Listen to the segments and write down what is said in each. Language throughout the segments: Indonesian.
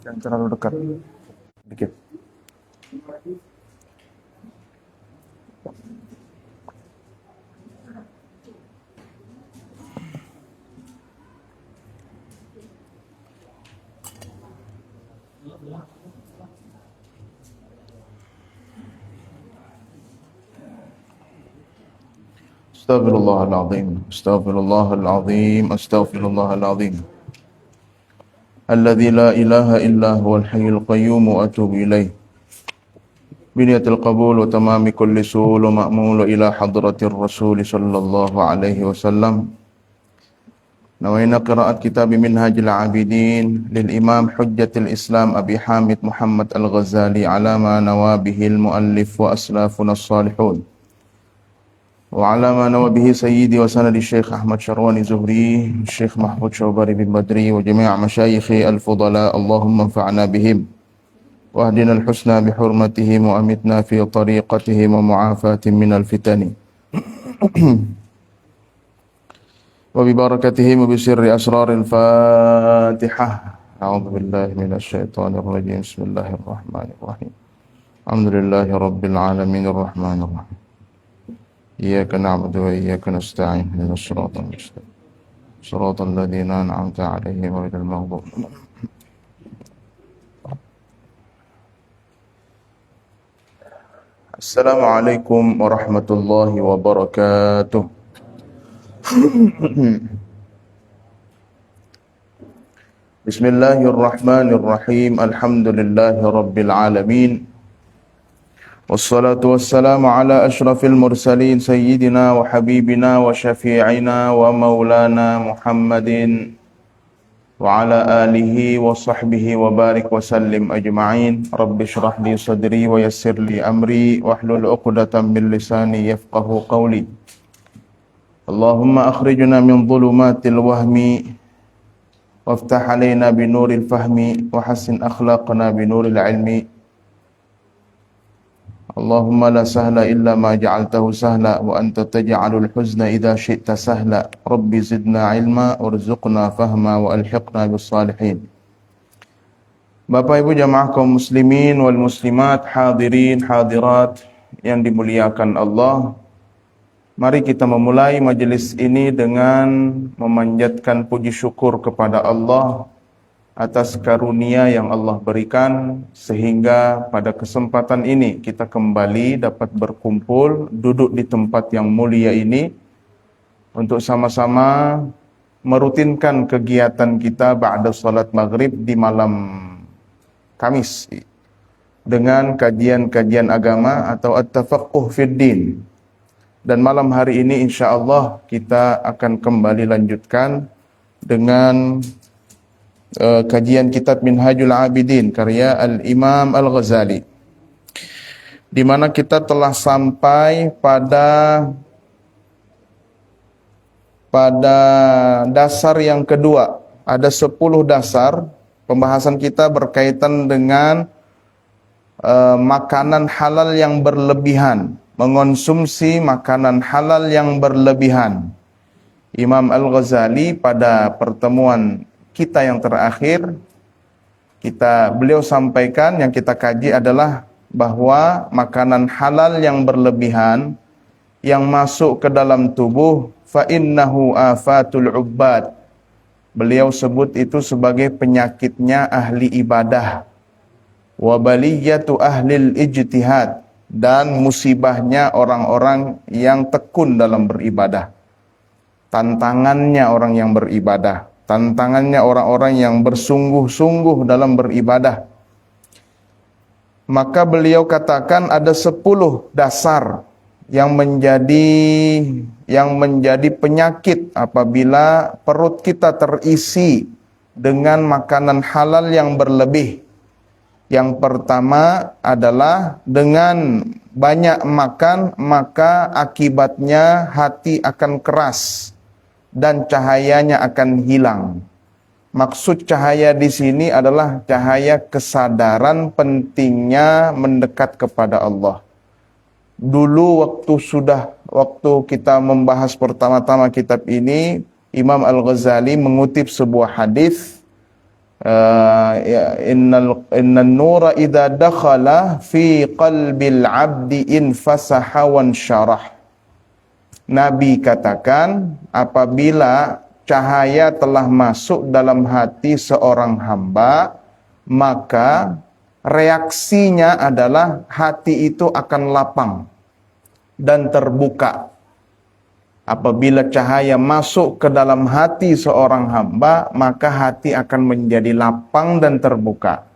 Jangan terlalu dekat. Dikit. Astaghfirullahaladzim. Astaghfirullahaladzim. Astaghfirullahaladzim. Alladzi la ilaha illa huwal hayyul qayyum wa atubu ilaih. Biniyatil qabul wa tamami kulli su'ul wa ma'mul ila hadratir rasul sallallahu alaihi wasallam. Nawaina qira'at kitab Minhajul Abidin lil Imam Hujjatul Islam Abi Hamid Muhammad Al-Ghazali ala ma nawabihil muallif wa aslafuna as-salihun. وعلى ما نوى به سيدي وسند الشيخ أحمد شرواني زهري الشيخ محمود شوبري بن بدري وجميع مشايخ الفضلاء اللهم انفعنا بهم واهدنا الحسنى بحرمتهم وأمتنا في طريقتهم ومعافاة من الفتن وببركتهم وبسر أسرار الفاتحة أعوذ بالله من الشيطان الرجيم بسم الله الرحمن الرحيم الحمد لله رب العالمين الرحمن الرحيم إياك نعبد وإياك نستعين اهدنا الصراط المستقيم صراط الذين أنعمت عليهم غير المغضوب عليهم. السلام عليكم ورحمة الله وبركاته. بسم الله الرحمن الرحيم الحمد لله رب العالمين والصلاة والسلام على أشرف المرسلين سيدنا وحبيبنا وشفيعنا ومولانا محمد وعلى آله وصحبه وبارك وسلم أجمعين رب اشرح لي صدري ويسر لي أمري واحلل عقدة من لساني يفقه قولي اللهم أخرجنا من ظلمات الوهم وافتح علينا بنور الفهم وحسن أخلاقنا بنور العلم اللهم لا سهل إلا ما جعلته سهلا وأنت تجعل الحزن إذا شئت سهلا ربي زدنا علما وارزقنا فهما وألحقنا بالصالحين. Bapak Ibu jamaah kaum muslimin wal muslimat, hadirin hadirat yang dimuliakan Allah, mari kita memulai majelis ini dengan memanjatkan puji syukur kepada Allah atas karunia yang Allah berikan sehingga pada kesempatan ini kita kembali dapat berkumpul duduk di tempat yang mulia ini untuk sama-sama merutinkan kegiatan kita ba'da salat maghrib di malam Kamis dengan kajian-kajian agama atau at-tafaqquh fid din. Dan malam hari ini insyaallah kita akan kembali lanjutkan dengan kajian kitab Minhajul Abidin karya Al-Imam Al-Ghazali, di mana kita telah sampai pada dasar yang kedua. Ada 10 dasar. Pembahasan kita berkaitan dengan makanan halal yang berlebihan, mengonsumsi makanan halal yang berlebihan. Imam Al-Ghazali pada pertemuan kita yang terakhir, beliau sampaikan, yang kita kaji adalah bahwa makanan halal yang berlebihan yang masuk ke dalam tubuh fa innahu afatul ubbad. Beliau sebut itu sebagai penyakitnya ahli ibadah. Wa baliyatu ahlil ijtihad, dan musibahnya orang-orang yang tekun dalam beribadah. Tantangannya orang yang beribadah. Tantangannya orang-orang yang bersungguh-sungguh dalam beribadah. Maka beliau katakan ada 10 dasar yang menjadi penyakit apabila perut kita terisi dengan makanan halal yang berlebih. Yang pertama adalah dengan banyak makan, maka akibatnya hati akan keras dan cahayanya akan hilang. Maksud cahaya di sini adalah cahaya kesadaran pentingnya mendekat kepada Allah. Dulu waktu kita membahas pertama-tama kitab ini, Imam Al-Ghazali mengutip sebuah hadis Innan nura idza dakhala fi qalbil 'abdi infasaha wan syarah. Nabi katakan, apabila cahaya telah masuk dalam hati seorang hamba, maka reaksinya adalah hati itu akan lapang dan terbuka. Apabila cahaya masuk ke dalam hati seorang hamba, maka hati akan menjadi lapang dan terbuka.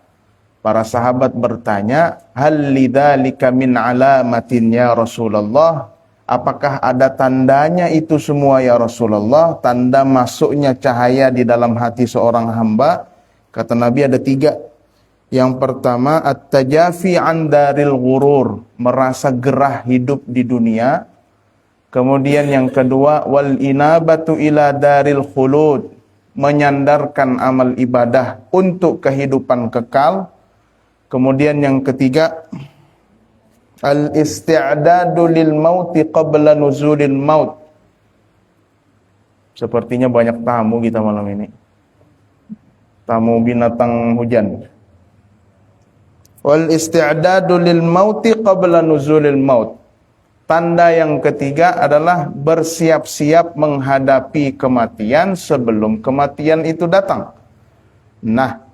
Para sahabat bertanya, hal lidzalika min alamatin ya Rasulullah? Apakah ada tandanya itu semua ya Rasulullah? Tanda masuknya cahaya di dalam hati seorang hamba? Kata Nabi ada 3. Yang pertama, at-tajafi an daril ghurur, merasa gerah hidup di dunia. Kemudian yang kedua, wal inabatu ila daril khulud, menyandarkan amal ibadah untuk kehidupan kekal. Kemudian yang ketiga, al isti'dadu lil mauti qabla nuzulil maut. Sepertinya banyak tamu kita malam ini. Tamu binatang hujan. Wal isti'dadu lil mauti qabla nuzulil maut. Tanda yang ketiga adalah bersiap-siap menghadapi kematian sebelum kematian itu datang. Nah,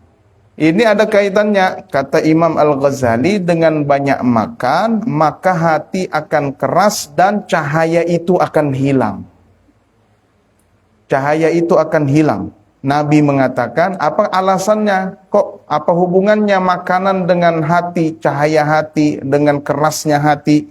ini ada kaitannya, kata Imam Al-Ghazali, dengan banyak makan, maka hati akan keras dan cahaya itu akan hilang. Cahaya itu akan hilang. Nabi mengatakan, apa alasannya? Kok apa hubungannya makanan dengan hati, cahaya hati, dengan kerasnya hati?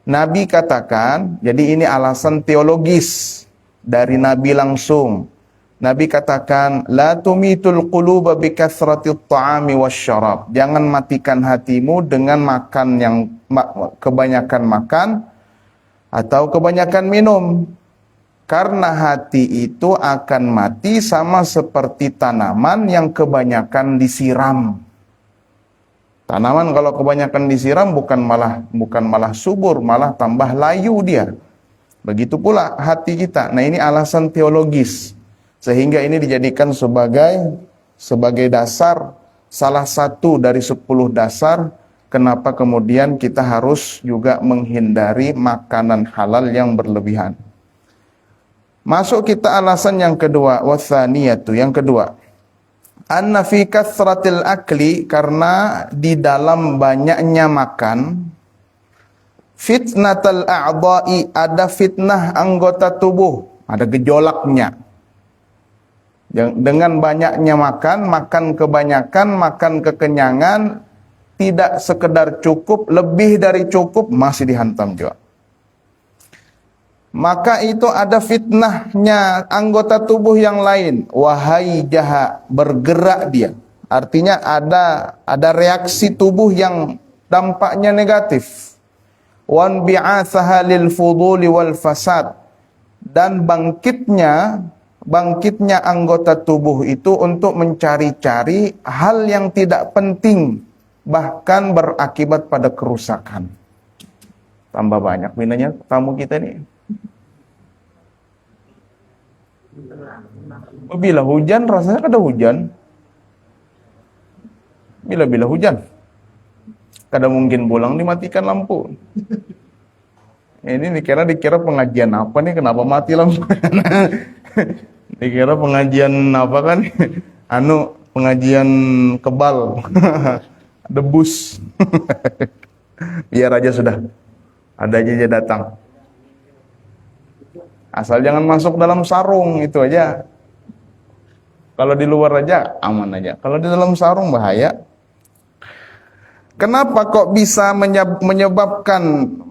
Nabi katakan, jadi ini alasan teologis dari Nabi langsung. Nabi katakan, la tumitul quluba bikathratit ta'ami wasyarab. Jangan matikan hatimu dengan makan yang kebanyakan makan atau kebanyakan minum. Karena hati itu akan mati sama seperti tanaman yang kebanyakan disiram. Tanaman kalau kebanyakan disiram bukan malah subur, malah tambah layu dia. Begitu pula hati kita. Nah, ini alasan teologis. Sehingga ini dijadikan sebagai dasar, salah satu dari 10 dasar kenapa kemudian kita harus juga menghindari makanan halal yang berlebihan. Masuk kita alasan yang kedua, watsaniyatu, yang kedua. Anna fi kathratil akli, karena di dalam banyaknya makan, fitnatal a'dha'i, ada fitnah anggota tubuh, ada gejolaknya. Dengan banyaknya makan kebanyakan, makan kekenyangan, tidak sekedar cukup, lebih dari cukup, masih dihantam juga. Maka itu ada fitnahnya anggota tubuh yang lain. Wahai jaha, bergerak dia. Artinya ada reaksi tubuh yang dampaknya negatif. Wan bi'atsaha lil fuduli wal fasad. Dan bangkitnya anggota tubuh itu untuk mencari-cari hal yang tidak penting, bahkan berakibat pada kerusakan. Tambah banyak minanya tamu kita nih. Bila hujan, rasanya ada hujan. Bila hujan, kadang mungkin pulang dimatikan lampu. Ini dikira pengajian apa nih? Kenapa mati lampu? Dikira pengajian apa kan? Pengajian kebal, debus. Biar aja sudah, ada aja datang. Asal jangan masuk dalam sarung, itu aja. Kalau di luar aja aman aja. Kalau di dalam sarung bahaya. Kenapa kok bisa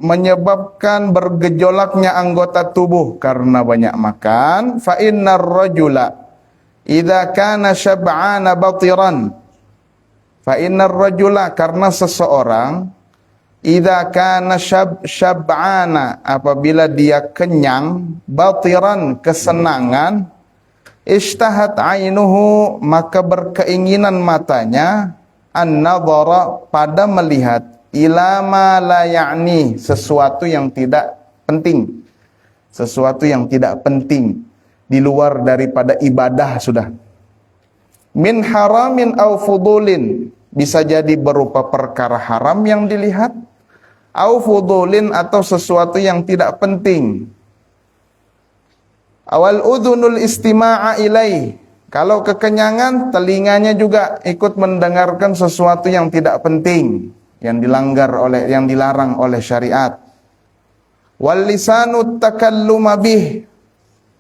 menyebabkan bergejolaknya anggota tubuh? Karena banyak makan. Fa innar rajula idza kana syab'ana batiran. Fa innar rajula, karena seseorang idza kana syab'ana, apabila dia kenyang, batiran, kesenangan, ishtahat ainuhu, maka berkeinginan matanya, an-nadhara, pada melihat, ila ma la ya'ni, sesuatu yang tidak penting. Sesuatu yang tidak penting, di luar daripada ibadah sudah. min haramin au fudulin, bisa jadi berupa perkara haram yang dilihat, au fudulin atau sesuatu yang tidak penting. Awal udhunul istima'a ilaih, kalau kekenyangan telinganya juga ikut mendengarkan sesuatu yang tidak penting, yang dilanggar oleh, yang dilarang oleh syariat. Wal lisanu takalluma bih,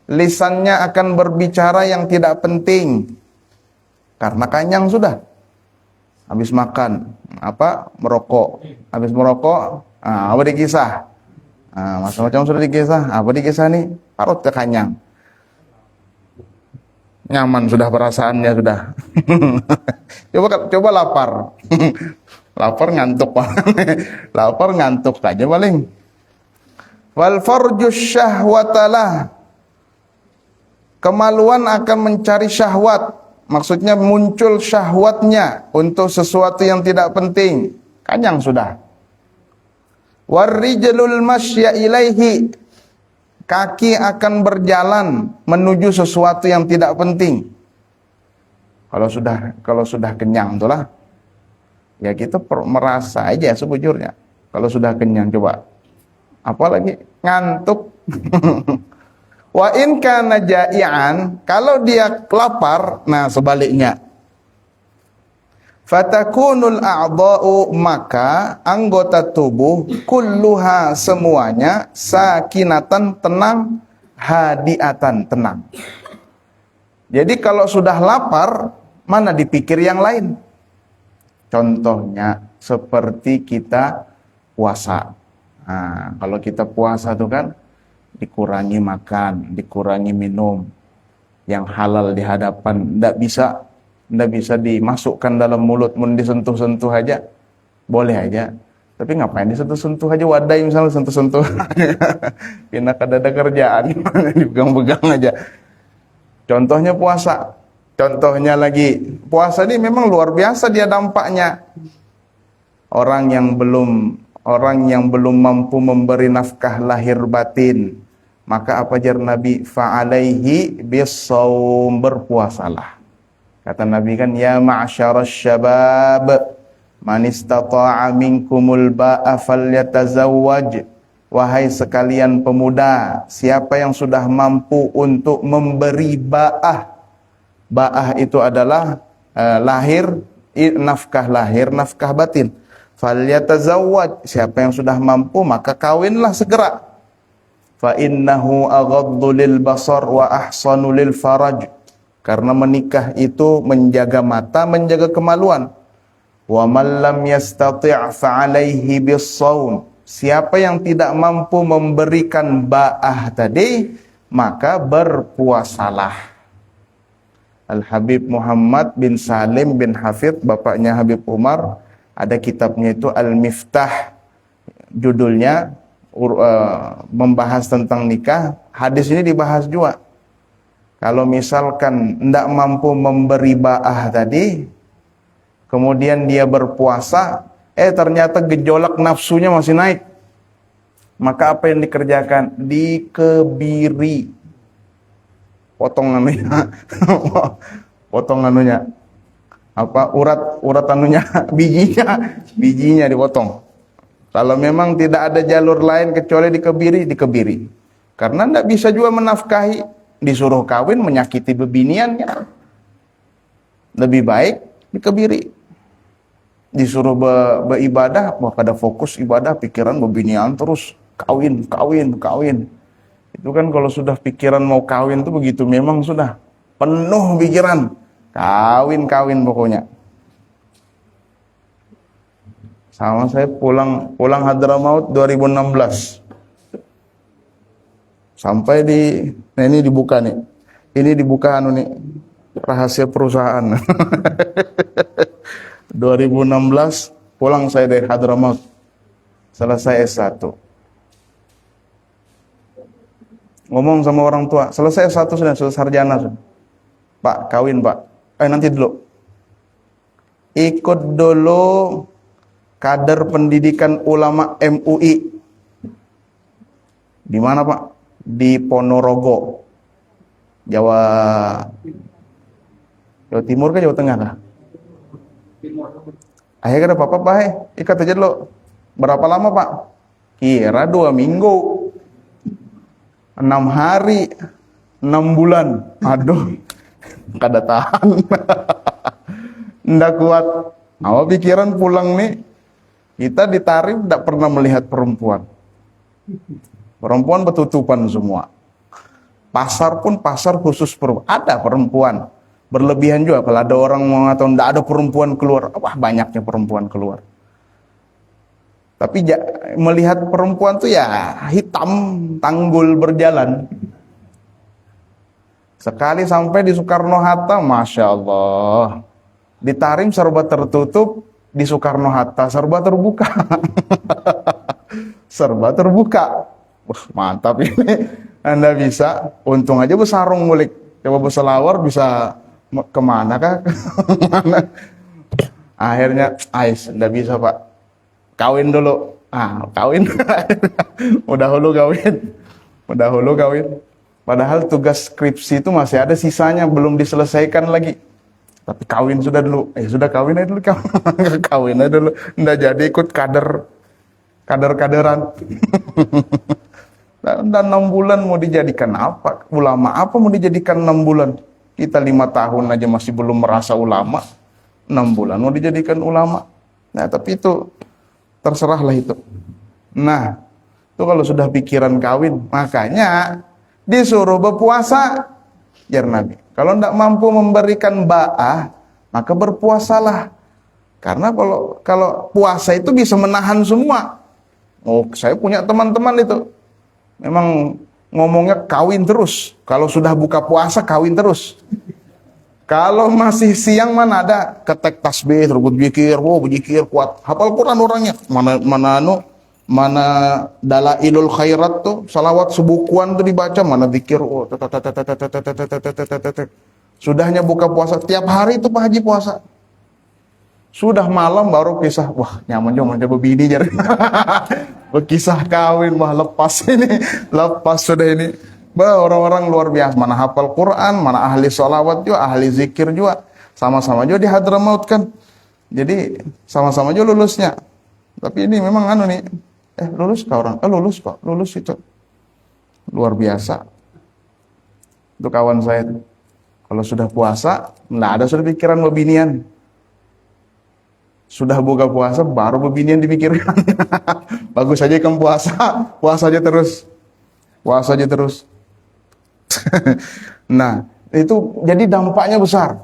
lisannya akan berbicara yang tidak penting karena kenyang sudah. Habis makan merokok, habis merokok apa dikisah, macam-macam sudah dikisah, apa dikisah nih, parut kekanyang, nyaman sudah perasaannya sudah. coba lapar. Lapar ngantuk Pak. Lapar ngantuk aja paling. Wal farjus syahwatalah, kemaluan akan mencari syahwat, maksudnya muncul syahwatnya untuk sesuatu yang tidak penting, kenyang sudah. Warrijlul masya ilaihi, kaki akan berjalan menuju sesuatu yang tidak penting. Kalau sudah kenyang itulah, ya kita merasa aja sebujurnya. Kalau sudah kenyang, coba apalagi ngantuk. Wa in kana ja'ian, kalau dia lapar, nah sebaliknya. Fatakunul a'dha'u, maka anggota tubuh kulluha semuanya sakinatan tenang, hadiatan tenang. Jadi kalau sudah lapar, mana dipikir yang lain. Contohnya seperti kita puasa. Nah, kalau kita puasa tuh kan dikurangi makan, dikurangi minum, yang halal di hadapan ndak bisa dimasukkan dalam mulut, mun disentuh-sentuh aja boleh aja, tapi ngapain disentuh-sentuh aja, wadai misalnya sentuh-sentuh. Pindah kada ada kerjaan. Dipegang-pegang aja. Contohnya puasa. Contohnya lagi, puasa ini memang luar biasa dia dampaknya. Orang yang belum mampu memberi nafkah lahir batin, maka apa jar Nabi, fa'alaihi bis-shaum, berpuasalah. Kata Nabi kan, ya ma'syarasy syabab man istata'a minkumul ba'a falyatazawwaj, wahai sekalian pemuda, siapa yang sudah mampu untuk memberi ba'ah. Ba'ah itu adalah nafkah lahir, nafkah batin. Falyatazawwaj, siapa yang sudah mampu maka kawinlah segera. Fa innahu aghaddu lil basar wa ahsanu lil faraj, karena menikah itu menjaga mata, menjaga kemaluan. Wa man lam yastati' fa alaihi bis-shaum, siapa yang tidak mampu memberikan ba'ah tadi, maka berpuasalah. Al-Habib Muhammad bin Salim bin Hafidh, bapaknya Habib Umar, ada kitabnya itu Al-Miftah, judulnya membahas tentang nikah. Hadis ini dibahas juga. Kalau misalkan tidak mampu memberi ba'ah tadi, kemudian dia berpuasa, ternyata gejolak nafsunya masih naik, maka apa yang dikerjakan? Dikebiri. Potong anunya. Potong anunya. Urat anunya, bijinya dipotong. Kalau memang tidak ada jalur lain kecuali dikebiri. Karena tidak bisa juga menafkahi, disuruh kawin menyakiti bebiniannya. Lebih baik dikebiri. Disuruh beribadah, pada fokus ibadah, pikiran bebinian terus, kawin. Itu kan kalau sudah pikiran mau kawin itu begitu, memang sudah penuh pikiran. Kawin pokoknya. Sama saya pulang Hadramaut 2016. Sampai ini dibuka nih. Ini dibuka nih, rahasia perusahaan. 2016 pulang saya dari Hadramaut. Selesai S1. Ngomong sama orang tua, selesai S1 sudah, selesai sarjana sudah. Pak, kawin Pak. Nanti dulu. Ikut dulu kader pendidikan ulama MUI. Di mana Pak? Di Ponorogo, Jawa Jawa Timur ke Jawa Tengah kah? Akhirnya Bapak baik, ikat aja dulu. Berapa lama Pak? Kira 2 minggu, 6 hari, 6 bulan. Aduh, kada tahan. Nggak kuat. Awal pikiran pulang nih, kita di Tarim tidak pernah melihat perempuan. Perempuan bertutupan semua. Pasar pun pasar khusus perempuan. Ada perempuan. Berlebihan juga kalau ada orang mengatakan tidak ada perempuan keluar. Wah, banyaknya perempuan keluar. Tapi melihat perempuan tuh ya hitam, tanggul berjalan. Sekali sampai di Soekarno-Hatta, Masya Allah. Di Tarim serba tertutup, di Soekarno-Hatta serba terbuka. Serba terbuka. Wah, mantap ini. Anda bisa, untung aja bersarung mulik. Coba berselawar bisa kemana kah? Kemana? Akhirnya, ais, enggak bisa Pak. Kawin dulu. Kawin. Udah hulu kawin. Padahal tugas skripsi itu masih ada sisanya, belum diselesaikan lagi. Tapi kawin sudah dulu. Sudah kawin aja dulu. Kawin aja dulu. Enggak jadi ikut kader-kaderan. Dan 6 bulan mau dijadikan apa? Ulama apa mau dijadikan 6 bulan? Kita 5 tahun aja masih belum merasa ulama. 6 bulan mau dijadikan ulama. Nah, tapi itu terserahlah itu. Nah, itu kalau sudah pikiran kawin, makanya disuruh berpuasa. Jar Nabi, kalau tidak mampu memberikan ba'ah, maka berpuasalah. Karena kalau puasa itu bisa menahan semua. Oh, saya punya teman-teman itu memang ngomongnya kawin terus. Kalau sudah buka puasa kawin terus. Kalau masih siang mana ada ketek tasbih, terus berzikir kuat. Hafal Quran orangnya. Mana dalailul khairat tuh, salawat sebukuan tuh dibaca, mana zikir. Sudahnya buka puasa tiap hari itu Pak Haji puasa. Sudah malam baru kisah, wah nyaman juga coba bini jadi. Berkisah kawin, wah lepas sudah ini. Orang-orang luar biasa, mana hafal Quran, mana ahli sholawat juga, ahli zikir juga. Sama-sama juga di Hadramaut kan. Jadi sama-sama juga lulusnya. Tapi ini memang lulus kah orang? Lulus kok, lulus itu. Luar biasa. Itu kawan saya itu. Kalau sudah puasa, nggak ada sudah pikiran bebinian. Sudah buka puasa, baru bebinian dipikirkan. Bagus aja kamu puasa aja terus. Puasa aja terus. Nah, itu jadi dampaknya besar.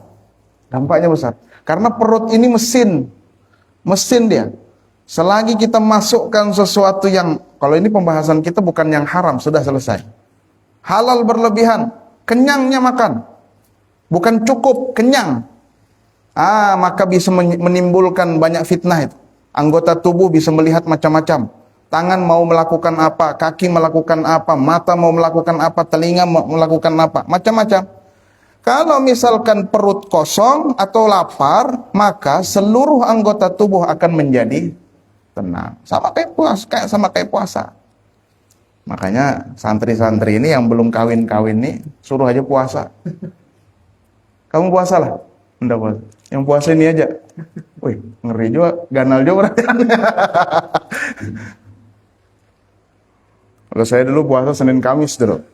Karena perut ini mesin dia. Selagi kita masukkan sesuatu yang, kalau ini pembahasan kita bukan yang haram, sudah selesai. Halal berlebihan, kenyangnya makan. Bukan cukup, kenyang. Maka bisa menimbulkan banyak fitnah itu. Anggota tubuh bisa melihat macam-macam. Tangan mau melakukan apa, kaki melakukan apa, mata mau melakukan apa, telinga mau melakukan apa, macam-macam. Kalau misalkan perut kosong atau lapar, maka seluruh anggota tubuh akan menjadi tenang. Sama kayak puasa. Makanya santri-santri ini yang belum kawin-kawin nih, suruh aja puasa. Kamu puasa lah. Enggak puasa. Yang puasa ini aja. Wih, ngeri juga, ganal juga berarti. Kalau saya dulu puasa Senin Kamis dulu.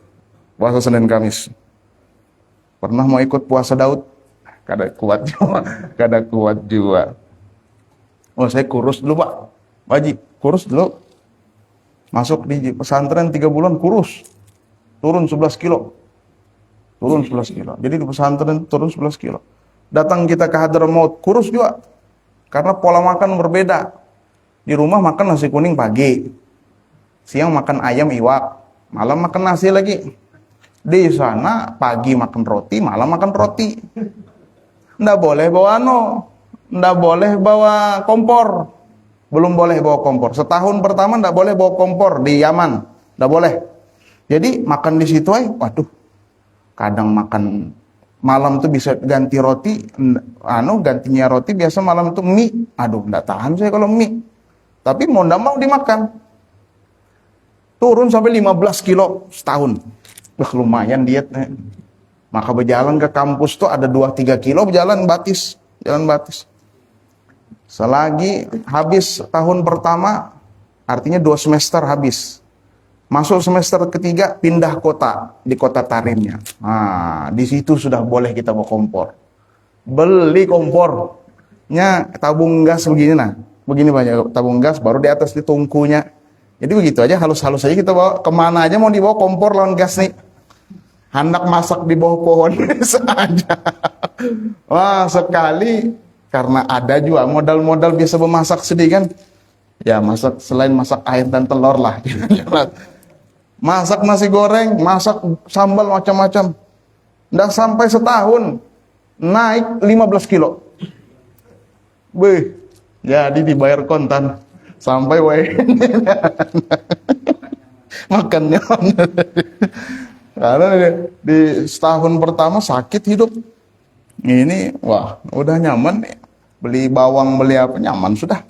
Puasa Senin Kamis. Pernah mau ikut puasa Daud. Kada kuat juga. Oh, saya kurus dulu, Pak. Haji, kurus dulu. Masuk di pesantren 3 bulan kurus. Turun 11 kilo. Jadi di pesantren turun 11 kilo. Datang kita ke Hadramaut, kurus juga. Karena pola makan berbeda. Di rumah makan nasi kuning pagi. Siang makan ayam iwak, malam makan nasi lagi. Di sana pagi makan roti, malam makan roti. Nggak boleh bawa kompor. Belum boleh bawa kompor. Setahun pertama nggak boleh bawa kompor di Yaman, nggak boleh. Jadi makan di situ aja. Waduh, kadang makan malam tuh bisa ganti roti, gantinya roti biasa malam tuh mie. Aduh, nggak tahan saya kalau mie. Tapi mau nggak mau dimakan. Turun sampai 15 kilo setahun. Lumayan diet. Maka berjalan ke kampus tuh ada 2-3 kilo berjalan batis, jalan batis. Selagi habis tahun pertama, artinya 2 semester habis. Masuk semester ketiga, pindah kota, di kota Tarimnya. Nah, di situ sudah boleh kita bawa kompor. Beli kompornya, tabung gas begini nah. Begini banyak tabung gas, baru di atas di tungkunya. Jadi begitu aja, halus-halus aja kita bawa. Kemana aja mau dibawa kompor lawan gas nih. Hendak masak di bawah pohon saja. Wah, sekali karena ada juga modal-modal biasa memasak sedih kan. Ya, masak selain masak air dan telur lah. Masak nasi goreng, masak sambal macam-macam. Nggak sampai setahun naik 15 kilo. Wih, jadi dibayar kontan sampai makannya. Karena di setahun pertama sakit hidup. Ini wah udah nyaman nih. Beli bawang, beli apa nyaman sudah.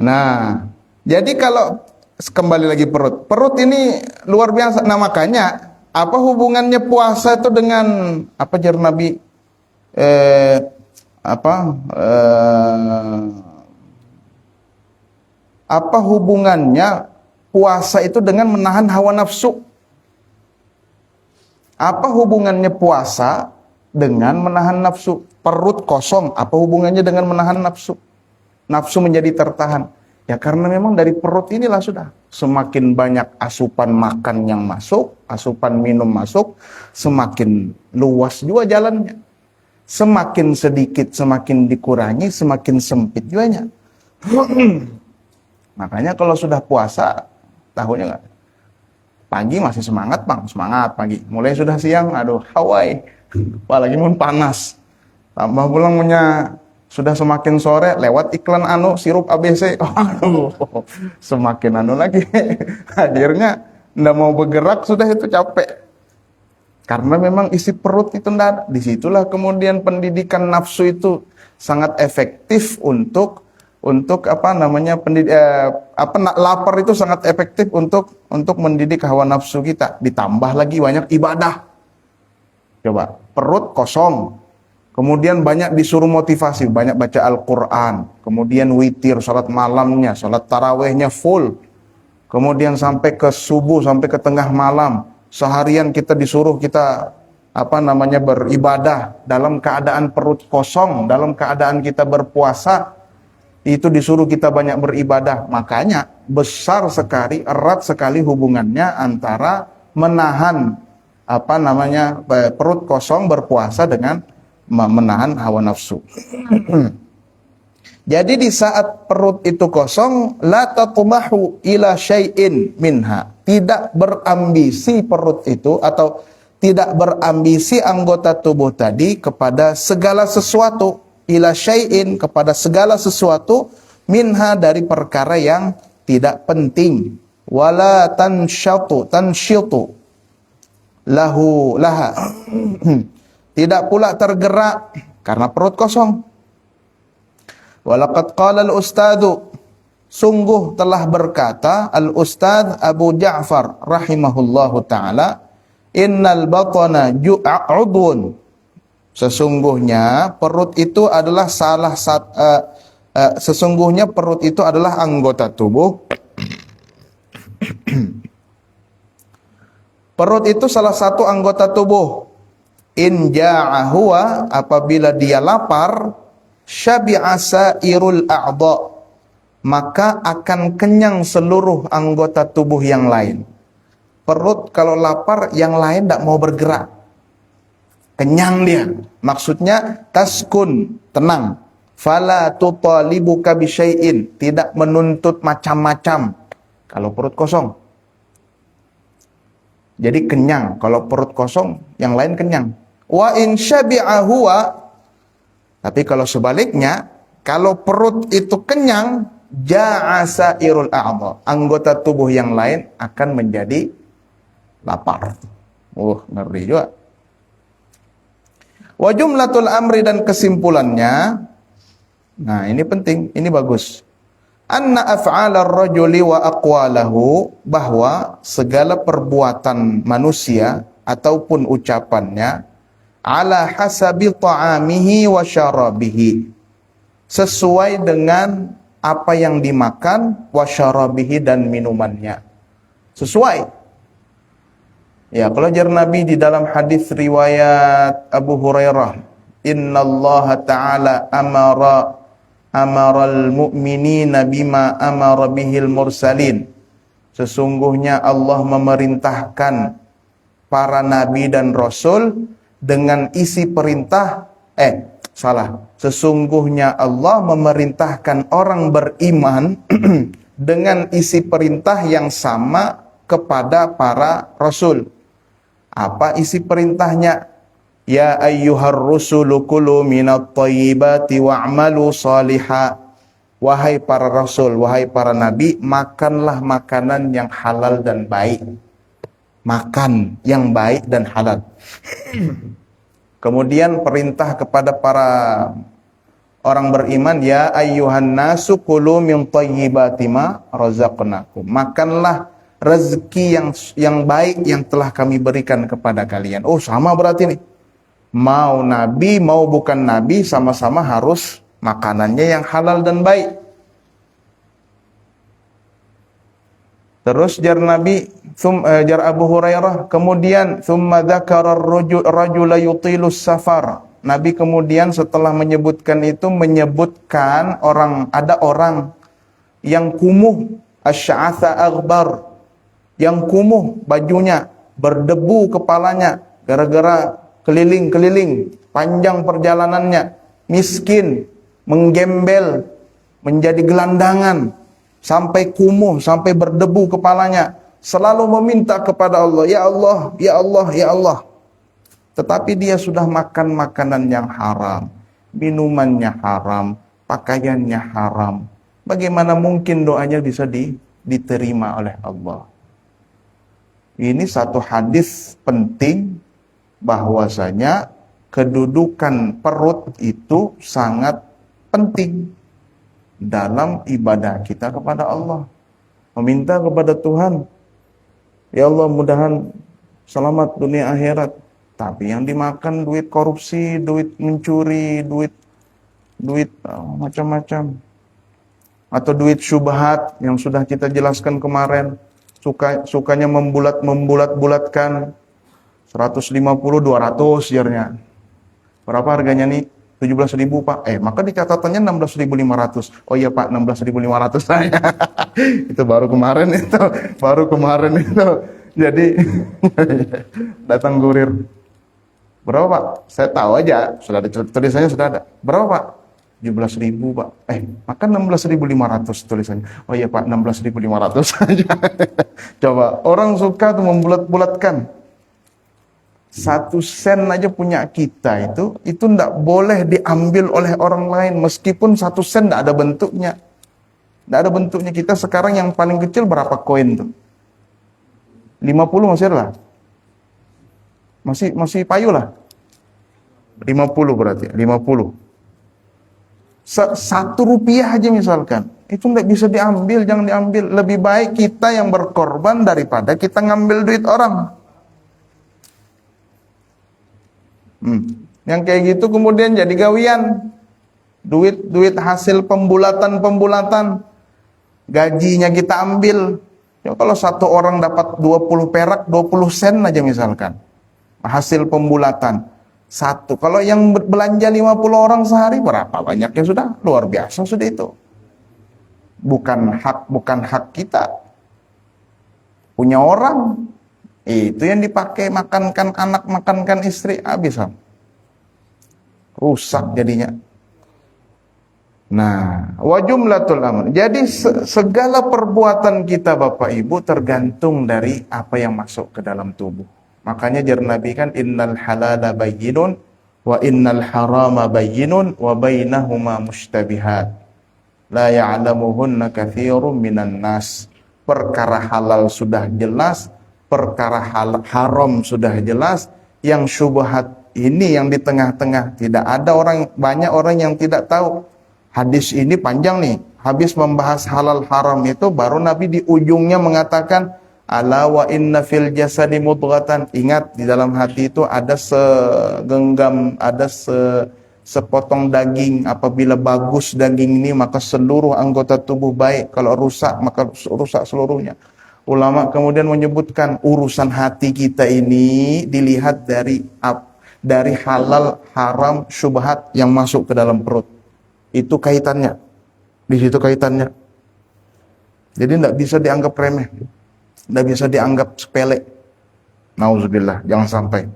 Nah, jadi kalau kembali lagi perut ini luar biasa. Nah makanya apa hubungannya puasa itu dengan apa jar Nabi? Apa hubungannya puasa itu dengan menahan hawa nafsu? Apa hubungannya puasa dengan menahan nafsu? Perut kosong, apa hubungannya dengan menahan nafsu? Nafsu menjadi tertahan. Ya karena memang dari perut inilah sudah. Semakin banyak asupan makan yang masuk, asupan minum masuk, semakin luas juga jalannya. Semakin sedikit, semakin dikurangi, semakin sempit juga. Makanya kalau sudah puasa, tahunya enggak. Pagi masih semangat bang, semangat pagi. Mulai sudah siang, aduh Hawaii, apalagi pun panas. Tambah pulang punya sudah semakin sore lewat iklan sirup ABC. Aduh, semakin lagi. Akhirnya ndak mau bergerak sudah itu capek. Karena memang isi perut itu ndak ada. Disitulah kemudian pendidikan nafsu itu sangat efektif untuk lapar itu sangat efektif untuk mendidik hawa nafsu kita. Ditambah lagi banyak ibadah. Coba, perut kosong. Kemudian banyak disuruh motivasi, banyak baca Al-Qur'an. Kemudian witir, salat malamnya, salat tarawihnya full. Kemudian sampai ke subuh, sampai ke tengah malam. Seharian kita disuruh beribadah dalam keadaan perut kosong, dalam keadaan kita berpuasa. Itu disuruh kita banyak beribadah. Makanya besar sekali, erat sekali hubungannya antara menahan perut kosong berpuasa dengan menahan hawa nafsu. Jadi di saat perut itu kosong, la tatmahu ila syai'in minha. Tidak berambisi perut itu atau tidak berambisi anggota tubuh tadi kepada segala sesuatu. Ila syai'in, kepada segala sesuatu, minha, dari perkara yang tidak penting. Wala tanshitu laha. Tidak pula tergerak karena perut kosong. Walaqad qala al-ustadu, sungguh telah berkata al-ustad Abu Ja'far rahimahullahu ta'ala, innal batana udhun. Sesungguhnya perut itu adalah sesungguhnya perut itu adalah anggota tubuh. Perut itu salah satu anggota tubuh. In ja'ahuwa, apabila dia lapar, syabi'a sairul a'dha, maka akan kenyang seluruh anggota tubuh yang lain. Perut kalau lapar, yang lain tidak mau bergerak. Kenyang dia. Maksudnya taskun, tenang. Fala tutalibuka bisyai'in, tidak menuntut macam-macam kalau perut kosong. Jadi kenyang. Kalau perut kosong, yang lain kenyang. Wa in syabi'a huwa, tapi kalau sebaliknya, kalau perut itu kenyang, ja'asa irul a'dha, anggota tubuh yang lain akan menjadi lapar. Ngeri juga. Wa jumlatul amri, dan kesimpulannya, nah ini penting, ini bagus. Anna af'alar rajuli wa aqwalahu, bahwa segala perbuatan manusia ataupun ucapannya ala hasabi ta'amihi wa syarabihi, sesuai dengan apa yang dimakan, wa syarabihi, dan minumannya. Sesuai. Ya, kalau ajar Nabi di dalam hadis riwayat Abu Hurairah, innallaha ta'ala amaral mu'minina bima amara bihil mursalin. Sesungguhnya Allah memerintahkan para nabi dan rasul dengan isi perintah, sesungguhnya Allah memerintahkan orang beriman dengan isi perintah yang sama kepada para rasul. Apa isi perintahnya? Ya ayyuhar rusulu kulu minat thayyibati wa'malu salihah. Wahai para rasul, wahai para nabi, makanlah makanan yang halal dan baik. Makan yang baik dan halal. Kemudian perintah kepada para orang beriman, ya ayyuhan nasu kulu min thayyibati ma razaqnakum. Makanlah rezeki yang baik yang telah kami berikan kepada kalian. Oh, sama berarti nih. Mau nabi, mau bukan nabi, sama-sama harus makanannya yang halal dan baik. Terus jar Nabi, jar Abu Hurairah, kemudian thumma dzakara ar-rajula yutilus safar. Nabi kemudian setelah menyebutkan itu menyebutkan ada orang yang kumuh, asy'atha aghbar, yang kumuh bajunya, berdebu kepalanya gara-gara keliling-keliling, panjang perjalanannya, miskin, menggembel, menjadi gelandangan, sampai kumuh, sampai berdebu kepalanya, selalu meminta kepada Allah, ya Allah, ya Allah, ya Allah. Tetapi dia sudah makan makanan yang haram, minumannya haram, pakaiannya haram. Bagaimana mungkin doanya bisa diterima oleh Allah? Ini satu hadis penting, bahwasanya kedudukan perut itu sangat penting dalam ibadah kita kepada Allah. Meminta kepada Tuhan, ya Allah mudahan selamat dunia akhirat. Tapi yang dimakan duit korupsi, duit mencuri, duit macam-macam. Atau duit syubhat yang sudah kita jelaskan kemarin. Sukanya membulat-bulatkan 150, 200 jarnya. Berapa harganya nih? 17.000 Pak. Maka di catatannya 16.500. Oh iya Pak, 16.500 saya. Itu baru kemarin itu. Jadi datang kurir. Berapa Pak? Saya tahu aja, sudah ada tulisannya, sudah ada. Berapa Pak? 17.000 Pak. Maka 16.500 tulisannya. Oh iya Pak, 16.500 saja. Coba, orang suka tuh membulat-bulatkan. 1 sen aja punya kita itu tidak boleh diambil oleh orang lain, meskipun 1 sen tidak ada bentuknya. Tidak ada bentuknya. Kita sekarang yang paling kecil berapa koin tuh? 50 masih ada lah. Masih payu lah. 50 berarti, 50. 1 rupiah aja misalkan, itu tidak bisa diambil, jangan diambil. Lebih baik kita yang berkorban daripada kita ngambil duit orang. Yang kayak gitu kemudian jadi gawian. Duit hasil pembulatan, gajinya kita ambil. Ya, kalau 1 orang dapat 20 perak, 20 sen aja misalkan, hasil pembulatan. 1, kalau yang belanja 50 orang sehari, berapa banyaknya sudah? Luar biasa sudah itu. Bukan hak kita. Punya orang. Itu yang dipakai, makankan anak, makankan istri, habis. Rusak jadinya. Nah, wa jumlatul amr. Jadi segala perbuatan kita Bapak Ibu tergantung dari apa yang masuk ke dalam tubuh. Makanya jar Nabi kan, innal halala bayyinun wa innal harama bayyinun wa bainahuma mushtabihat la ya'lamuhunna katsirun minan nas. Perkara halal sudah jelas, perkara haram sudah jelas, yang syubhat ini yang di tengah-tengah tidak ada banyak orang yang tidak tahu. Hadis ini panjang nih, habis membahas halal haram itu baru Nabi di ujungnya mengatakan Ala wa inna fil jasadi mudghatan. Ingat, di dalam hati itu ada segenggam, ada sepotong daging. Apabila bagus daging ini, maka seluruh anggota tubuh baik. Kalau rusak, maka rusak seluruhnya. Ulama kemudian menyebutkan urusan hati kita ini dilihat dari halal, haram, syubhat yang masuk ke dalam perut. Itu kaitannya. Di situ kaitannya. Jadi tidak bisa dianggap remeh. Tidak bisa dianggap sepele. Nauzubillah, jangan sampai.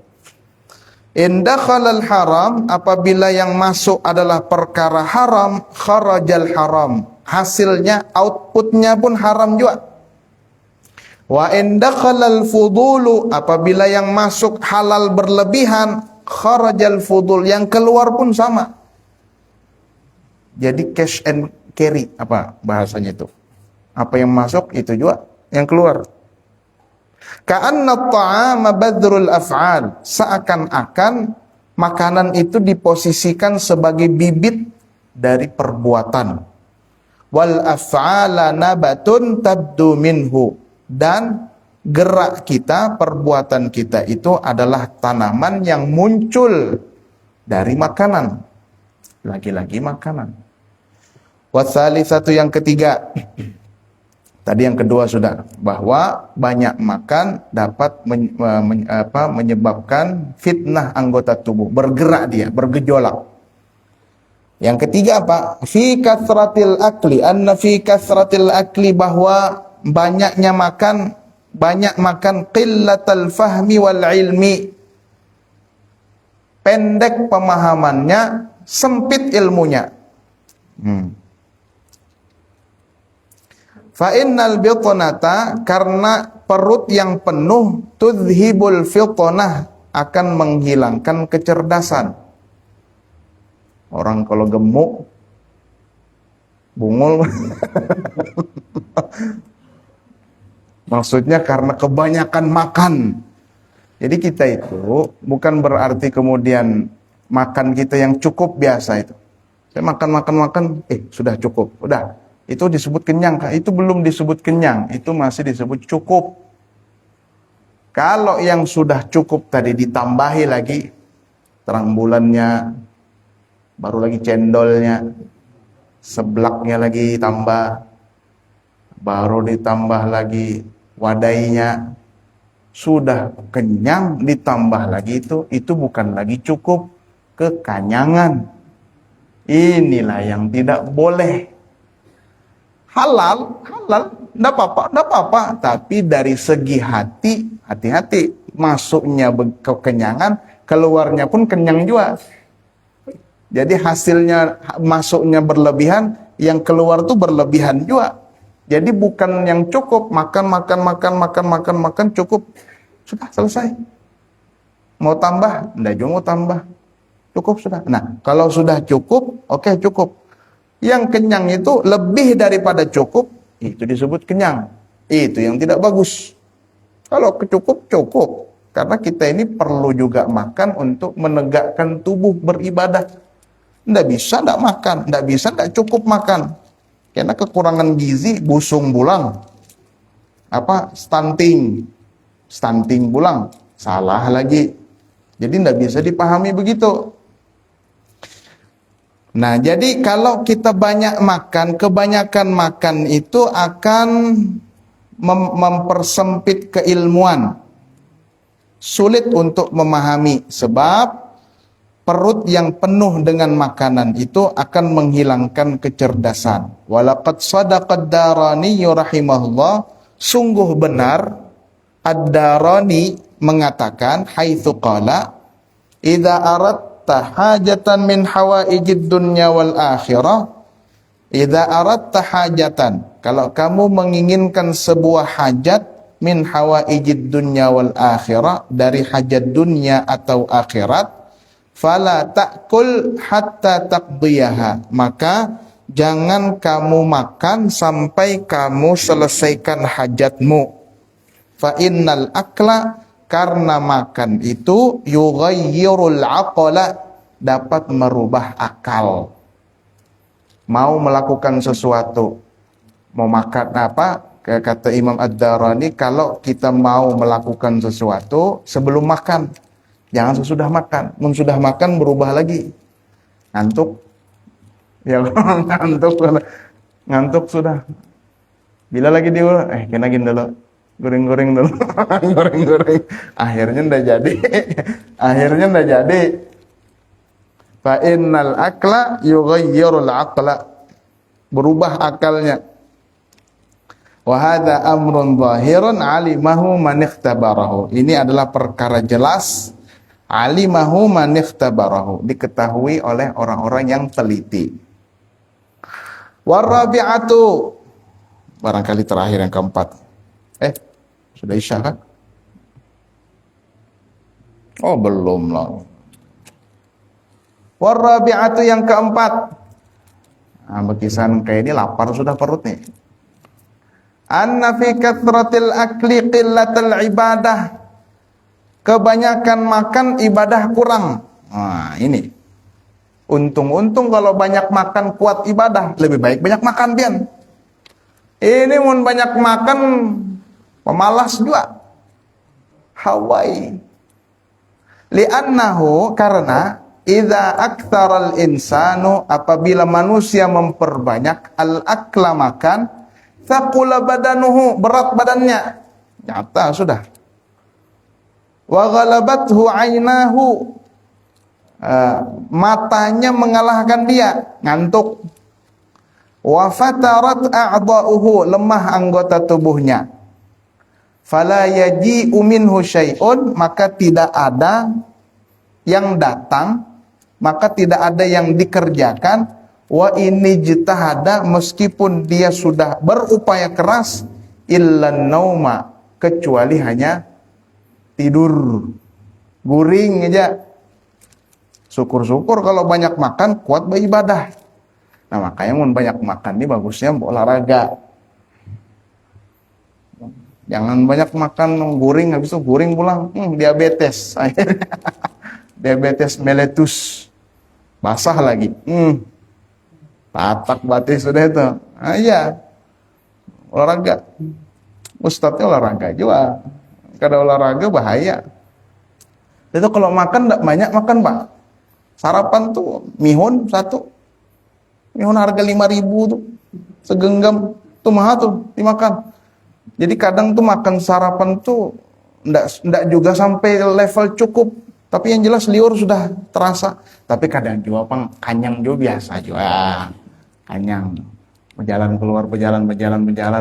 In dakhalal haram, apabila yang masuk adalah perkara haram, kharajal haram. Hasilnya, outputnya pun haram juga. Wa in dakhalal fudulu, apabila yang masuk halal berlebihan, kharajal fudul, yang keluar pun sama. Jadi cash and carry, apa bahasanya itu? Apa yang masuk itu juga yang keluar. Ka'anna at-ta'ama badrul af'al, seakan-akan makanan itu diposisikan sebagai bibit dari perbuatan. Wal af'ala nabatun tabdu minhu, dan gerak kita, perbuatan kita itu adalah tanaman yang muncul dari makanan. Lagi-lagi makanan. Wasalisatu, yang ketiga. Tadi yang kedua sudah, bahwa banyak makan dapat menyebabkan fitnah anggota tubuh, bergerak dia, bergejolak. Yang ketiga apa? Fi kasratil akli, anna fi kasratil akli, bahwa banyak makan qillatal fahmi wal ilmi, pendek pemahamannya, sempit ilmunya. Fa innal bitnata, karena perut yang penuh, tudhibul fitnah, akan menghilangkan kecerdasan. Orang kalau gemuk, bungul, maksudnya karena kebanyakan makan. Jadi kita itu bukan berarti kemudian makan kita yang cukup biasa itu. Saya makan, sudah cukup, udah. Itu disebut kenyang, itu belum disebut kenyang, itu masih disebut cukup. Kalau yang sudah cukup tadi ditambahi lagi terang bulannya, baru lagi cendolnya, seblaknya lagi tambah, baru ditambah lagi wadainya, sudah kenyang ditambah lagi itu bukan lagi cukup, kekanyangan. Inilah yang tidak boleh. Halal, enggak apa-apa, tapi dari segi hati-hati, masuknya kekenyangan, keluarnya pun kenyang juga. Jadi hasilnya masuknya berlebihan, yang keluar tuh berlebihan juga. Jadi bukan yang cukup, makan cukup, sudah selesai. Mau tambah, enggak juga mau tambah. Cukup sudah. Nah, kalau sudah cukup, oke, cukup. Yang kenyang itu lebih daripada cukup, itu disebut kenyang. Itu yang tidak bagus. Kalau cukup. Karena kita ini perlu juga makan untuk menegakkan tubuh beribadah. Nggak bisa nggak makan, nggak bisa nggak cukup makan. Karena kekurangan gizi, busung bulang. Stunting bulang. Salah lagi. Jadi nggak bisa dipahami begitu. Nah, jadi kalau kita banyak makan, kebanyakan makan itu akan mempersempit keilmuan. Sulit untuk memahami, sebab perut yang penuh dengan makanan itu akan menghilangkan kecerdasan. Walaqad sadaqad Darani rahimahullah, sungguh benar Ad-Darani mengatakan, haitsu qala, idza aradta hajatan min hawaijid dunya wal akhirah, idza aradta hajatan, kalau kamu menginginkan sebuah hajat, min hawaijid dunya wal akhirah, dari hajat dunia atau akhirat, fala ta'kul hatta taqdiyaha, maka jangan kamu makan sampai kamu selesaikan hajatmu. Fa innal akla, karena makan itu yughayyirul aqla, dapat merubah akal. Mau melakukan sesuatu, mau makan kata Imam Ad-Darani, kalau kita mau melakukan sesuatu sebelum makan, jangan sesudah makan. Sudah makan berubah lagi, ngantuk, ya ngantuk sudah. Bila lagi kenagin dulu, goreng-goreng dulu, goreng-goreng. Akhirnya ndak jadi. Fa innal akla yughayyirul aqla, berubah akalnya. Wa hadza amrun zahirun alimahu man ikhtabarahu. Ini adalah perkara jelas, alimahu man ikhtabarahu, diketahui oleh orang-orang yang teliti. Warabi'atu, barangkali terakhir yang keempat. Sudah isya kan? Oh, belum lah. Warabi'atu yang keempat. Berkisan kayak ini lapar sudah perut nih. Anna fi kathratil akli qillatul ibadah. Kebanyakan makan, ibadah kurang. Nah, ini. Untung kalau banyak makan kuat ibadah, lebih baik banyak makan pian. Ini mun banyak makan pemalas juga. Hawai. Li'annahu, karena idza aktsaral insanu, apabila manusia memperbanyak al-akla makan, thaqula badanuhu, berat badannya. Nyata sudah. Wa ghalabathu 'ainahu, matanya mengalahkan dia, ngantuk. Wa fatarat a'dha'uhu, lemah anggota tubuhnya. Fala yaji'u minhu syai'un, maka tidak ada yang datang, maka tidak ada yang dikerjakan. Wa ini jitahada, meskipun dia sudah berupaya keras, illan nauma, kecuali hanya tidur, guring aja. Syukur-syukur kalau banyak makan kuat beribadah. Nah, makanya mun banyak makan ini bagusnya olahraga. Jangan banyak makan guring, habis itu guring pulang, diabetes. Diabetes mellitus, basah lagi. Tatak batis sudah itu. Iya. Olahraga. Ustadznya olahraga juga. Kada olahraga bahaya. Itu kalau makan enggak banyak makan, Pak. Sarapan tuh mihun satu. Mihun harga 5.000 tuh. Segenggam tuh mahal tuh dimakan. Jadi kadang tuh makan sarapan tuh enggak juga sampai level cukup. Tapi yang jelas liur sudah terasa. Tapi kadang juga kanyang juga biasa juga. Kanyang. Berjalan keluar, berjalan,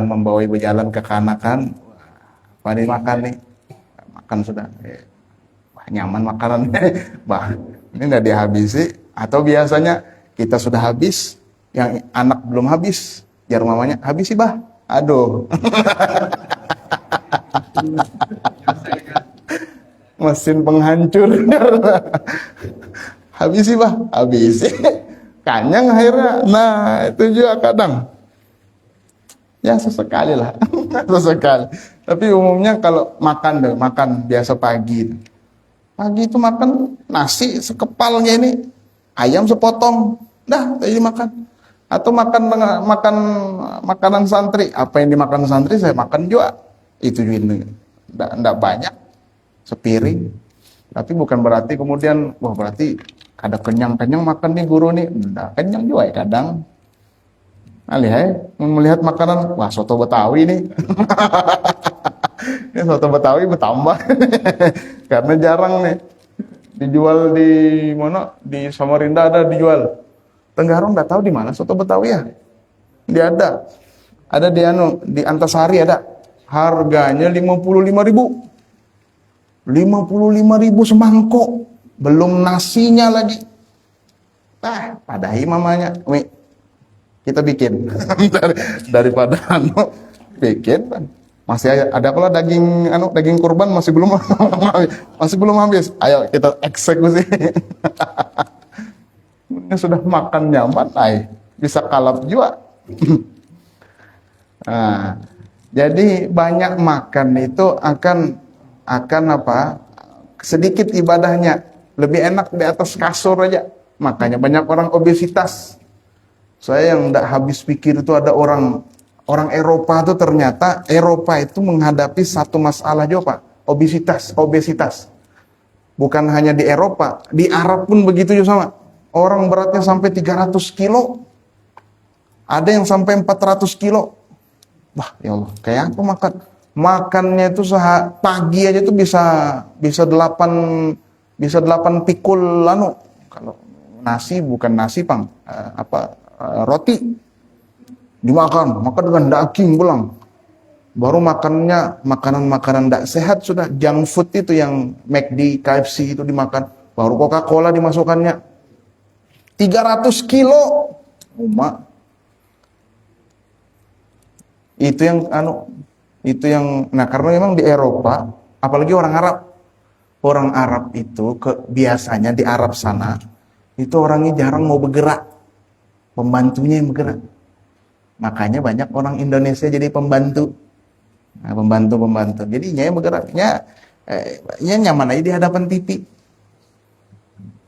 membawai berjalan ke kanakan. Pada makan nih. Makan sudah. Nyaman makanan. Bah, ini enggak dihabisi. Atau biasanya kita sudah habis, yang anak belum habis. Jar mamanya, habisi bah. Aduh. Mesin penghancur. Habisi bah, habisi. Kanyang akhirnya. Nah, itu juga kadang. Ya sesekali lah. Sesekali. Tapi umumnya kalau makan biasa pagi. Pagi itu makan nasi sekepalnya ini, ayam sepotong. Dah, tadi makan. Atau makan makanan santri. Apa yang dimakan santri saya makan juga. Itu juga enggak banyak. Sepiring. Tapi bukan berarti kemudian wah berarti kada kenyang makan nih guru nih. Enggak kenyang juga ya kadang. Melihat makanan, wah soto Betawi nih. Ini soto Betawi bertambah. Karena jarang nih dijual di mana? Di Samarinda ada dijual. Tenggarong enggak tahu di mana soto Betawi ya. Dia ada. Ada di Antasari ada. Harganya 55.000. 55.000 semangkok, belum nasinya lagi. Padahi mamanya, kita bikin daripada bikin. Masih ada kalau daging kurban masih belum habis. Ayo kita eksekusi. Ini sudah makan nyaman, bisa kalap juga. Nah, jadi banyak makan itu akan apa? Sedikit ibadahnya, lebih enak di atas kasur aja. Makanya banyak orang obesitas. Saya yang enggak habis pikir itu ada orang Orang Eropa tuh ternyata Eropa itu menghadapi satu masalah juga Pak, obesitas. Bukan hanya di Eropa, di Arab pun begitu juga sama. Orang beratnya sampai 300 kilo. Ada yang sampai 400 kilo. Wah, ya Allah, kayak apa makan? Makannya itu pagi aja tuh bisa 8 pikul lanu. Kalau nasi bukan nasi, Pang. Roti. Dimakan dengan daging pulang. Baru makannya makanan tidak sehat sudah. Junk food itu yang McD, KFC itu dimakan. Baru Coca-Cola dimasukkannya. 300 kilo. Umat. Itu yang nah karena memang di Eropa, apalagi orang Arab itu biasanya di Arab sana itu orangnya jarang mau bergerak, pembantunya yang bergerak. Makanya banyak orang Indonesia jadi pembantu. Nah, pembantu. Jadinya yang bergeraknya nyaman aja di hadapan TV.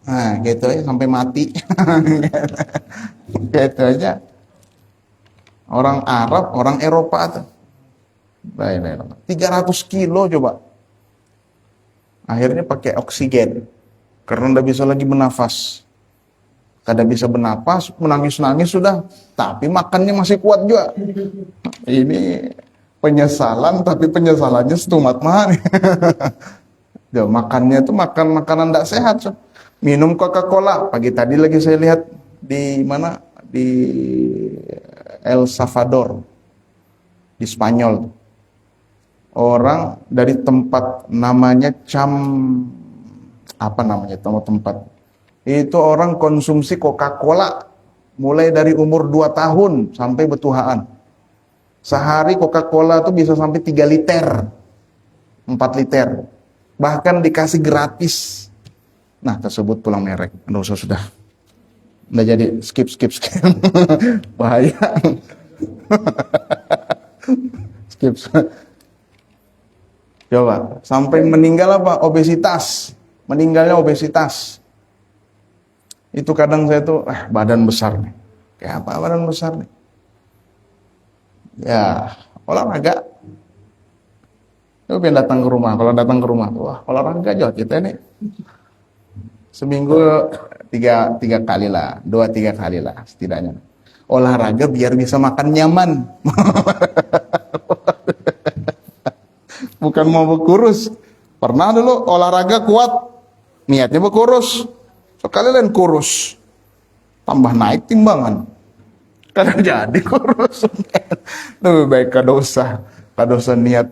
Nah, gitu aja sampai mati. Gitu aja. Orang Arab, orang Eropa tuh. 300 kilo coba. Akhirnya pakai oksigen. Karena udah bisa lagi bernafas. Kada bisa bernafas, menangis-nangis sudah. Tapi makannya masih kuat juga. Ini penyesalan, tapi penyesalannya setumat mahal. Makannya tuh makanan tidak sehat. So. Minum Coca-Cola. Pagi tadi lagi saya lihat di mana? Di El Salvador, di Spanyol. Orang dari tempat namanya tempat. Itu orang konsumsi Coca-Cola mulai dari umur 2 tahun sampai betuhaan. Sehari Coca-Cola tuh bisa sampai 3 liter, 4 liter. Bahkan dikasih gratis. Nah, tersebut pulang merek. Nggak usah sudah. Nggak jadi skip. Bahaya. Skip. Coba, sampai meninggal apa? Obesitas. Meninggalnya obesitas. Itu kadang saya tuh, badan besar nih. Kayak apa badan besar nih? Ya, olahraga. Coba datang ke rumah. Kalau datang ke rumah, wah olahraga aja kita nih. Seminggu 3 kali lah, 2-3 kali lah setidaknya. Olahraga biar bisa makan nyaman. Bukan mau berkurus. Pernah dulu olahraga kuat, niatnya berkurus. Sekali lain kurus. Tambah naik timbangan. Kadang jadi kurus. Lebih baik kada usah niat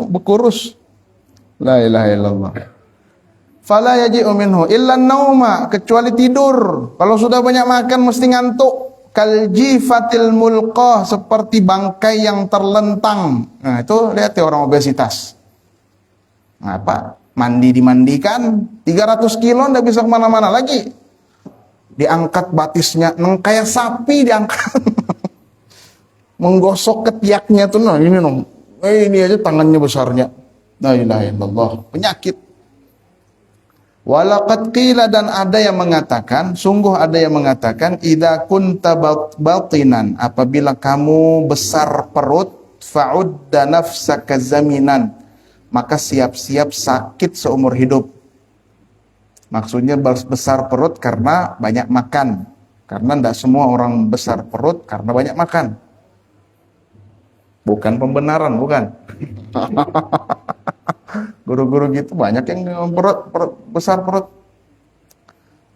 berkurus. La ilaha illallah. Fala yaji'u minhu illa nauma, kecuali tidur. Kalau sudah banyak makan mesti ngantuk. Kaljifatil mulqah, seperti bangkai yang terlentang. Nah, itu lihat ya orang obesitas. Apa? Dimandikan 300 kilo ndak bisa kemana-mana lagi. Diangkat batisnya, kayak sapi diangkat. Menggosok ketiaknya tuh, ini ini aja tangannya besarnya. La ilaha illallah, penyakit. Walaqad qila, dan ada yang mengatakan, sungguh ada yang mengatakan, idza kunta batinan, apabila kamu besar perut, fa'udda nafsaka zaminan, maka siap-siap sakit seumur hidup. Maksudnya besar perut karena banyak makan. Karena tidak semua orang besar perut karena banyak makan. Bukan pembenaran, bukan. Guru-guru gitu banyak yang besar perut.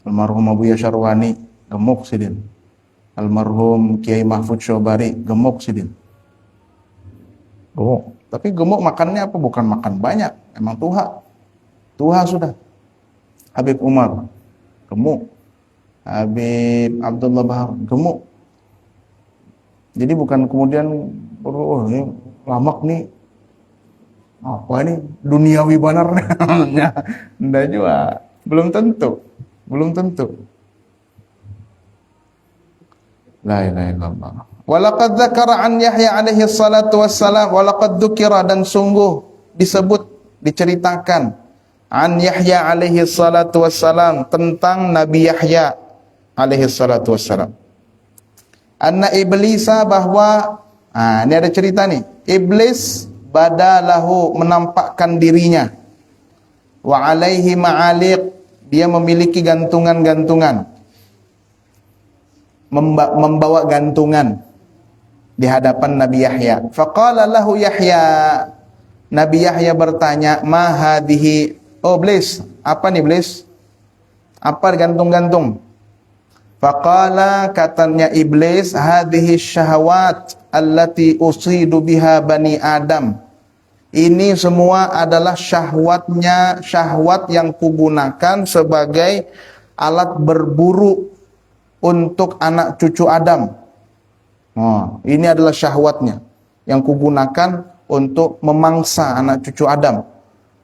Almarhum Abu Yasharwani gemuk sidin. Almarhum Kiai Mahfud Syobari gemuk sidin. Gemuk. Tapi gemuk makannya apa? Bukan makan banyak, emang tuha sudah. Habib Umar gemuk. Habib Abdullah Bahar gemuk. Jadi bukan kemudian ini lamak nih, apa ini duniawi banar. Nggak juga, belum tentu. La ilaha illallah. Walaqad dzakara an Yahya alaihi salatu wassalam, walaqad dzukira, dan sungguh diceritakan an Yahya alaihi salatu wassalam, tentang Nabi Yahya alaihi salatu wassalam. Anna iblisa, bahwa Ini ada cerita nih. Iblis badalahu, menampakkan dirinya. Wa alaihi ma'aliq, dia memiliki gantungan-gantungan. Membawa gantungan di hadapan Nabi Yahya. Faqala lahu Yahya, Nabi Yahya bertanya, "Ma hadhihi?" Oh, Iblis, apa nih Iblis? Apa gantung-gantung? Faqala, katanya Iblis, "Hadhihi syahawat allati usidu biha bani Adam." Ini semua adalah syahwat yang kugunakan sebagai alat berburu untuk anak cucu Adam. Ini adalah syahwatnya yang kugunakan untuk memangsa anak cucu Adam.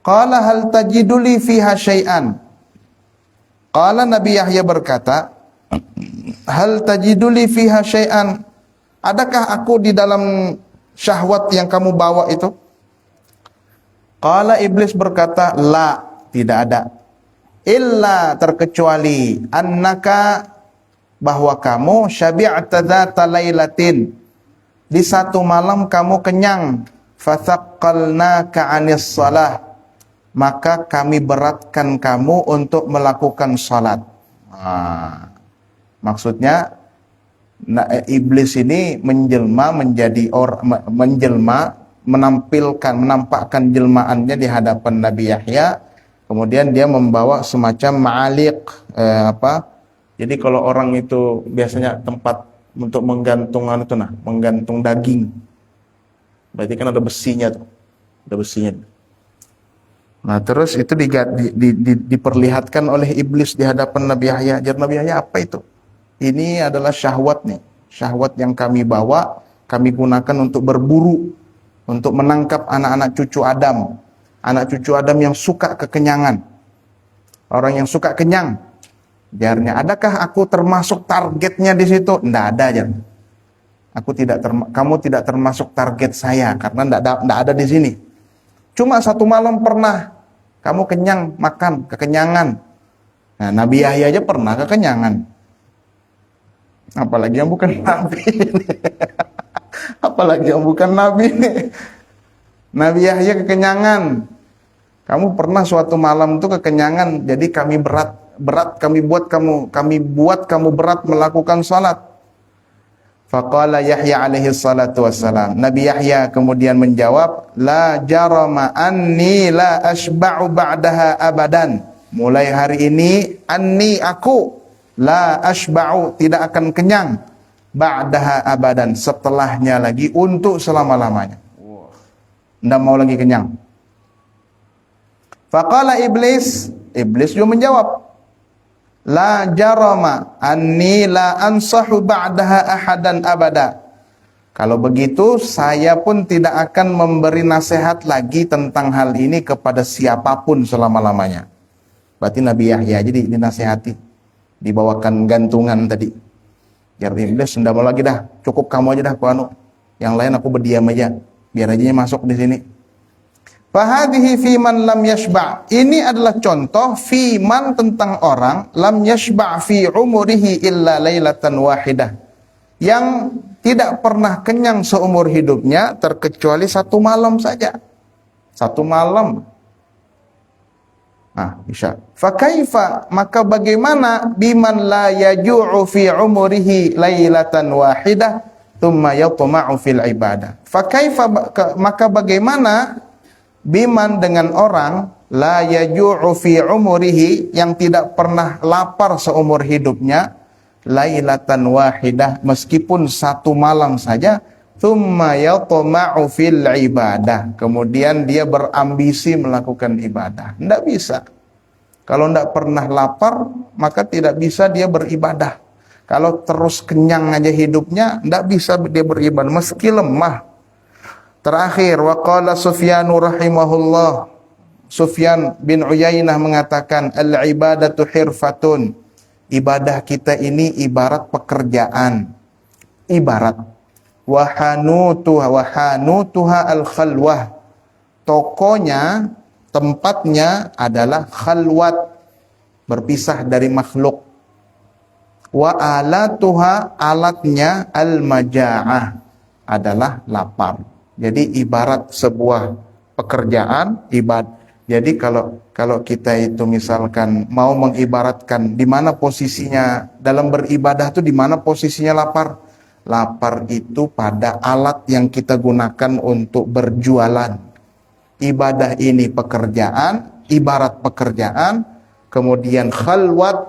Qala hal tajiduli fiha syai'an. Qala, Nabi Yahya berkata, hal tajiduli fiha syai'an. Adakah aku di dalam syahwat yang kamu bawa itu? Qala, Iblis berkata, la, tidak ada. Illa, terkecuali, annaka, bahwa kamu syabi'ta dzata lailatin, di satu malam kamu kenyang, fathaqqalnaka 'anis shalah, maka kami beratkan kamu untuk melakukan salat. Maksudnya iblis ini menampakkan jelmaannya di hadapan Nabi Yahya. Kemudian dia membawa semacam ma'aliq, jadi kalau orang itu biasanya tempat untuk menggantung daging. Berarti kan ada besinya tuh. Ada besinya. Nah, terus itu diperlihatkan oleh iblis di hadapan Nabi Yahya. Jadi Nabi Yahya, apa itu? Ini adalah syahwat nih. Syahwat yang kami bawa, kami gunakan untuk berburu, untuk menangkap anak-anak cucu Adam. Anak cucu Adam yang suka kekenyangan. Orang yang suka kenyang. Jarnya, adakah aku termasuk targetnya di situ? Tidak ada, Jar. Kamu tidak termasuk target saya karena tidak ada di sini. Cuma satu malam pernah kamu kenyang makan, kekenyangan. Nah, Nabi Yahya aja pernah kekenyangan. Apalagi yang bukan Nabi. Apalagi yang bukan Nabi. Nabi Yahya kekenyangan. Kamu pernah suatu malam itu kekenyangan, jadi kami kami buat kamu berat melakukan salat. Faqala Yahya alaihi salatu wassalam. Nabi Yahya kemudian menjawab, la jarama anni la ashba'u ba'daha abadan. Mulai hari ini, aku la ashba'u, tidak akan kenyang, ba'daha abadan, setelahnya lagi, untuk selama-lamanya. Tidak mau lagi kenyang. Faqala Iblis juga menjawab, la jarama anni la ansahu ba'daha ahadan abada. Kalau begitu, saya pun tidak akan memberi nasihat lagi tentang hal ini kepada siapapun selama-lamanya. Berarti Nabi Yahya jadi dinasihati, dibawakan gantungan tadi. Jadi Iblis, tidak mau lagi dah, cukup kamu aja dah, yang lain aku berdiam aja, biar aja masuk di sini. Fahadihi fiman lam yashba'. Ini adalah contoh fiman tentang orang lam yashba' fi umurihi illa lailatan wahidah, yang tidak pernah kenyang seumur hidupnya terkecuali satu malam saja. Satu malam. Bisa. Fakaifa, maka bagaimana biman la yaju'u fi umurihi lailatan wahidah thumma yatma'u fil ibadah. Fakaifa, maka bagaimana biman dengan orang la yaju'u fi umurihi, yang tidak pernah lapar seumur hidupnya, lailatan wahidah, meskipun satu malam saja, thumma yatma'u fil ibadah, kemudian dia berambisi melakukan ibadah. Tidak bisa. Kalau tidak pernah lapar, maka tidak bisa dia beribadah. Kalau terus kenyang aja hidupnya, tidak bisa dia beribadah meski lemah. Terakhir, waqala Sufyanu rahimahullah, Sufyan bin Uyainah mengatakan, al-ibadatu hirfatun. Ibadah kita ini ibarat pekerjaan. Ibarat. Wahanutuha al-khalwah. Tokonya, tempatnya adalah khalwat, berpisah dari makhluk. Wa alatuha, alatnya al-maja'ah. adalah lapar. Jadi ibarat sebuah pekerjaan, jadi kalau kita itu misalkan mau mengibaratkan di mana posisinya dalam beribadah itu, di mana posisinya lapar. Lapar itu pada alat yang kita gunakan untuk berjualan. Ibadah ini pekerjaan, ibarat pekerjaan, kemudian khalwat,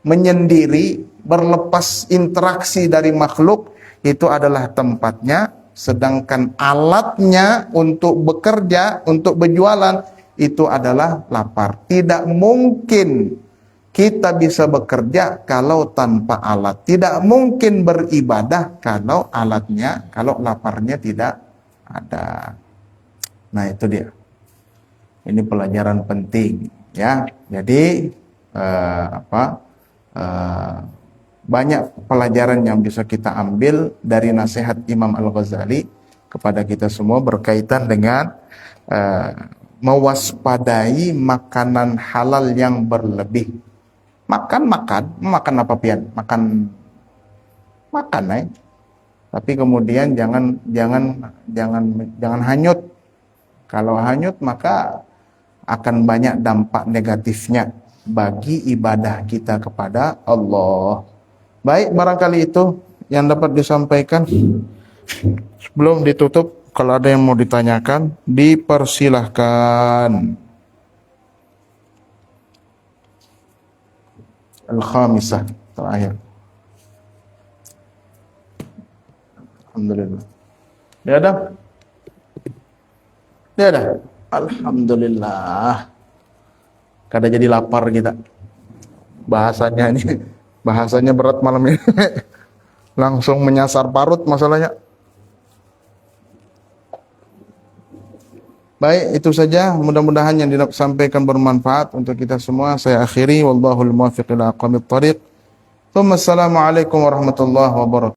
menyendiri, berlepas interaksi dari makhluk, itu adalah tempatnya, sedangkan alatnya untuk bekerja, untuk berjualan, itu adalah lapar. Tidak mungkin kita bisa bekerja kalau tanpa alat. Tidak mungkin beribadah kalau alatnya, kalau laparnya tidak ada. Nah, itu dia. Ini pelajaran penting, ya. Jadi banyak pelajaran yang bisa kita ambil dari nasihat Imam Al-Ghazali kepada kita semua berkaitan dengan mewaspadai makanan halal yang berlebih. Makan apa pian? Makan, tapi kemudian jangan hanyut. Kalau hanyut maka akan banyak dampak negatifnya bagi ibadah kita kepada Allah. Baik, barangkali itu yang dapat disampaikan. Sebelum ditutup, kalau ada yang mau ditanyakan, dipersilahkan. Al-khamisah, terakhir. Alhamdulillah. Ya dah. Ya dah. Alhamdulillah. Kada jadi lapar kita. Bahasanya berat malam ini. Langsung menyasar parut masalahnya. Baik, itu saja. Mudah-mudahan yang disampaikan bermanfaat untuk kita semua. Saya akhiri. Wallahul muwaffiq ila aqwamit thariq. Assalamualaikum warahmatullahi wabarakatuh.